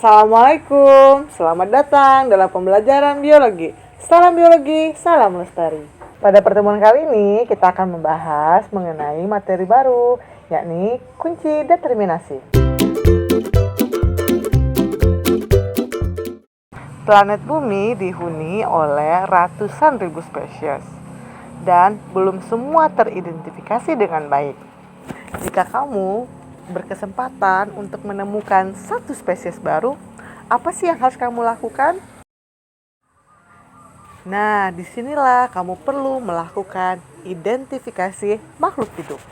Assalamualaikum, selamat datang dalam pembelajaran biologi. Salam biologi, salam lestari. Pada pertemuan kali ini kita akan membahas mengenai materi baru, yakni kunci determinasi. Planet Bumi dihuni oleh ratusan ribu spesies dan belum semua teridentifikasi dengan baik. Jika kamu berkesempatan untuk menemukan satu spesies baru, apa sih yang harus kamu lakukan? Nah, disinilah kamu perlu melakukan identifikasi makhluk hidup.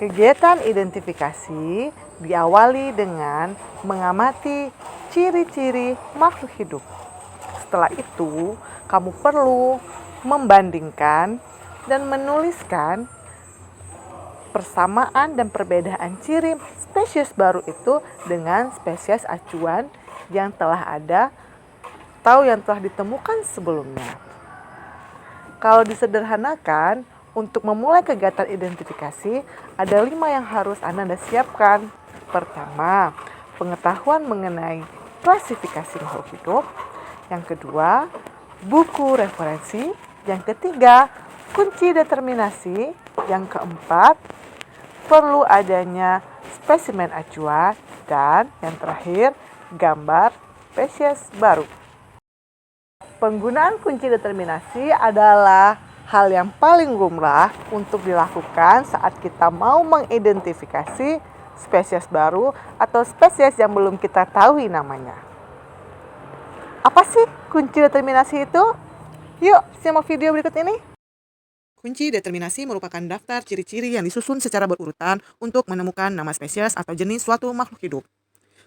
Kegiatan identifikasi diawali dengan mengamati ciri-ciri makhluk hidup. Setelah itu, kamu perlu membandingkan dan menuliskan persamaan dan perbedaan ciri spesies baru itu dengan spesies acuan yang telah ada atau yang telah ditemukan sebelumnya. Kalau disederhanakan, untuk memulai kegiatan identifikasi, ada 5 yang harus Anda siapkan. Pertama, pengetahuan mengenai klasifikasi makhluk hidup. Yang kedua, buku referensi. Yang ketiga, kunci determinasi. Yang keempat, perlu adanya spesimen acuan, dan yang terakhir, gambar spesies baru. Penggunaan kunci determinasi adalah hal yang paling lumrah untuk dilakukan saat kita mau mengidentifikasi spesies baru atau spesies yang belum kita tahu namanya. Apa sih kunci determinasi itu? Yuk, simak video berikut ini. Kunci determinasi merupakan daftar ciri-ciri yang disusun secara berurutan untuk menemukan nama spesies atau jenis suatu makhluk hidup.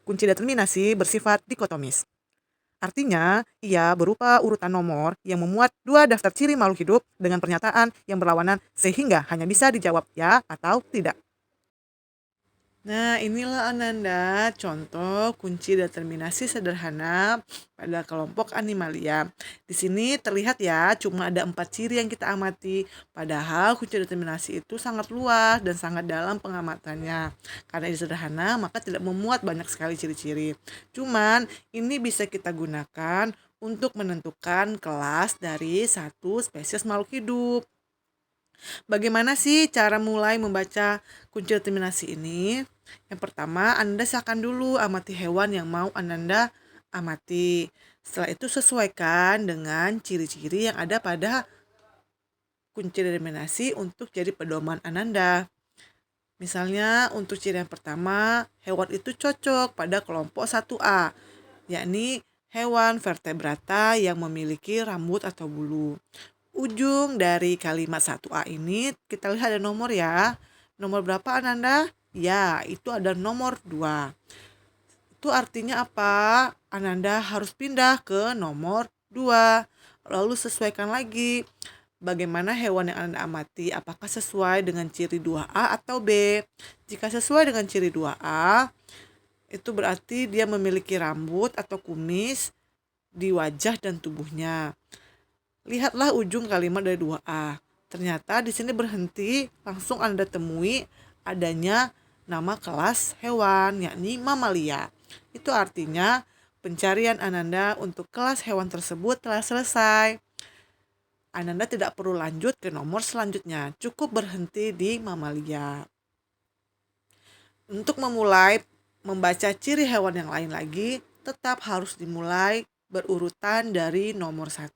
Kunci determinasi bersifat dikotomis. Artinya, ia berupa urutan nomor yang memuat 2 daftar ciri makhluk hidup dengan pernyataan yang berlawanan sehingga hanya bisa dijawab ya atau tidak. Nah, inilah Ananda contoh kunci determinasi sederhana pada kelompok Animalia. Di sini terlihat ya, cuma ada 4 ciri yang kita amati. Padahal kunci determinasi itu sangat luas dan sangat dalam pengamatannya. Karena ini sederhana, maka tidak memuat banyak sekali ciri-ciri. Cuman, ini bisa kita gunakan untuk menentukan kelas dari satu spesies makhluk hidup. Bagaimana sih cara mulai membaca kunci determinasi ini? Yang pertama, Anda silakan dulu amati hewan yang mau Anda amati. Setelah itu sesuaikan dengan ciri-ciri yang ada pada kunci determinasi untuk jadi pedoman Ananda. Misalnya untuk ciri yang pertama, hewan itu cocok pada kelompok 1A, yakni hewan vertebrata yang memiliki rambut atau bulu. Ujung dari kalimat 1A ini kita lihat ada nomor ya. Nomor berapa Ananda? Ya, itu ada nomor 2. Itu artinya apa? Ananda harus pindah ke nomor 2. Lalu sesuaikan lagi. Bagaimana hewan yang Anda amati? Apakah sesuai dengan ciri 2A atau B? Jika sesuai dengan ciri 2A, itu berarti dia memiliki rambut atau kumis di wajah dan tubuhnya. Lihatlah ujung kalimat dari 2A. Ternyata di sini berhenti, langsung Anda temui adanya nama kelas hewan, yakni mamalia. Itu artinya pencarian Ananda untuk kelas hewan tersebut telah selesai. Ananda tidak perlu lanjut ke nomor selanjutnya, cukup berhenti di mamalia. Untuk memulai membaca ciri hewan yang lain lagi, tetap harus dimulai berurutan dari nomor 1.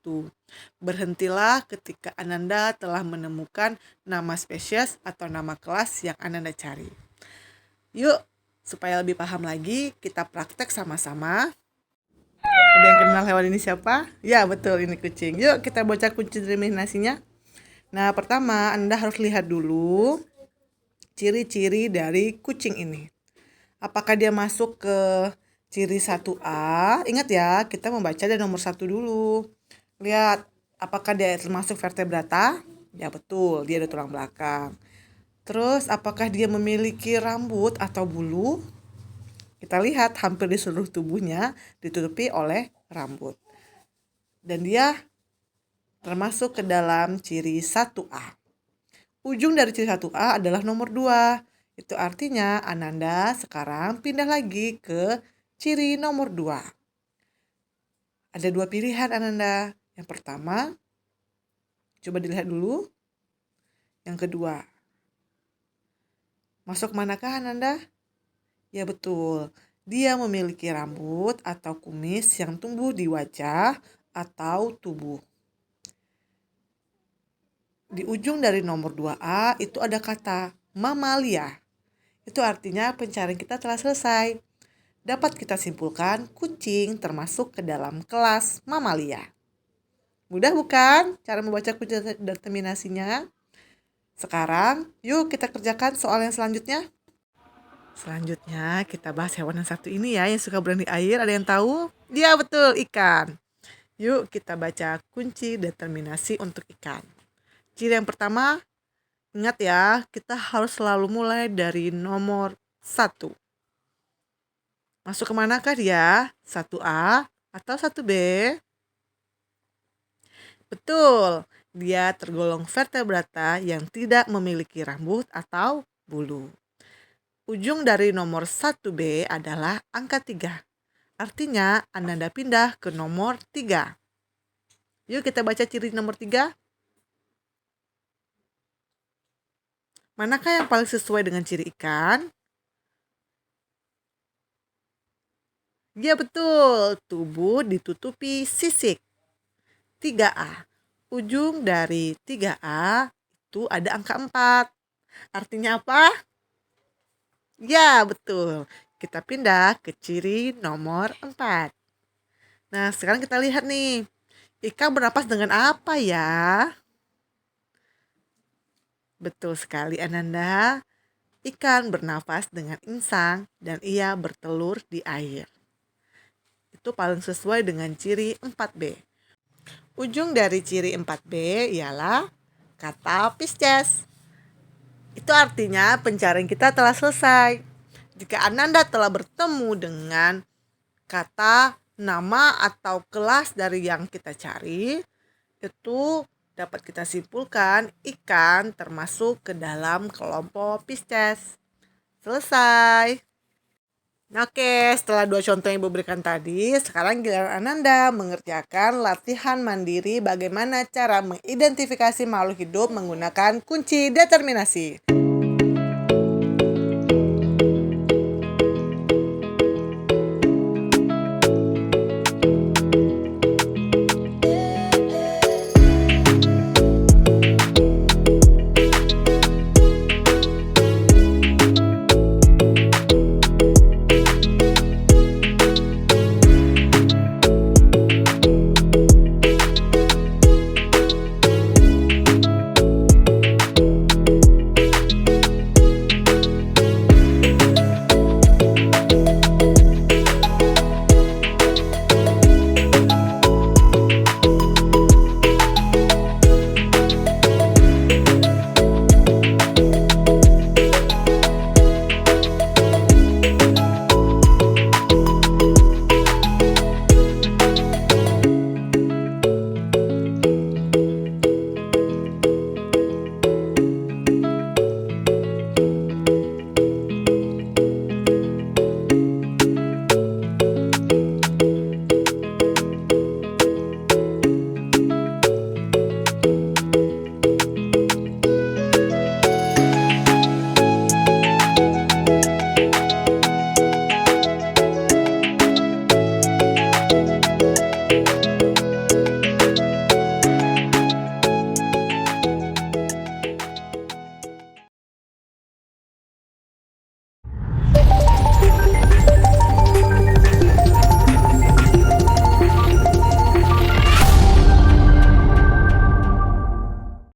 Berhentilah ketika Ananda telah menemukan nama spesies atau nama kelas yang Ananda cari. Yuk, supaya lebih paham lagi, kita praktek sama-sama. Ada yang kenal hewan ini siapa? Ya, betul, ini kucing. Yuk, kita baca kunci determinasinya. Nah, pertama Anda harus lihat dulu ciri-ciri dari kucing ini. Apakah dia masuk ke ciri 1A? Ingat ya, kita membaca dari nomor 1 dulu. Lihat, apakah dia termasuk vertebrata? Ya betul, dia ada tulang belakang. Terus, apakah dia memiliki rambut atau bulu? Kita lihat hampir di seluruh tubuhnya ditutupi oleh rambut. Dan dia termasuk ke dalam ciri 1A. Ujung dari ciri 1A adalah nomor 2. Itu artinya Ananda sekarang pindah lagi ke ciri nomor 2. Ada 2 pilihan Ananda. Yang pertama, coba dilihat dulu. Yang kedua, masuk manakah Ananda? Ya betul, dia memiliki rambut atau kumis yang tumbuh di wajah atau tubuh. Di ujung dari nomor 2A itu ada kata mamalia. Itu artinya pencarian kita telah selesai. Dapat kita simpulkan kucing termasuk ke dalam kelas mamalia. Mudah bukan cara membaca kunci determinasinya? Sekarang yuk kita kerjakan soal yang selanjutnya. Selanjutnya kita bahas hewan yang satu ini ya, yang suka berenang di air. Ada yang tahu? Dia betul, ikan. Yuk kita baca kunci determinasi untuk ikan. Ciri yang pertama, ingat ya, kita harus selalu mulai dari nomor 1. Masuk ke manakah dia? 1A atau 1B? Betul, dia tergolong vertebrata yang tidak memiliki rambut atau bulu. Ujung dari nomor 1B adalah angka 3. Artinya Ananda pindah ke nomor 3. Yuk kita baca ciri nomor 3. Manakah yang paling sesuai dengan ciri ikan? Ya betul, tubuh ditutupi sisik. 3A. Ujung dari 3A itu ada angka 4. Artinya apa? Ya betul, kita pindah ke ciri nomor 4. Nah sekarang kita lihat nih, ikan bernapas dengan apa ya? Betul sekali Ananda, ikan bernafas dengan insang dan ia bertelur di air. Itu paling sesuai dengan ciri 4B. Ujung dari ciri 4B ialah kata Pisces. Itu artinya pencarian kita telah selesai. Jika Ananda telah bertemu dengan kata, nama, atau kelas dari yang kita cari, itu dapat kita simpulkan ikan termasuk ke dalam kelompok Pisces. Selesai. Oke, setelah 2 contoh yang Ibu berikan tadi, sekarang giliran Ananda mengerjakan latihan mandiri bagaimana cara mengidentifikasi makhluk hidup menggunakan kunci determinasi.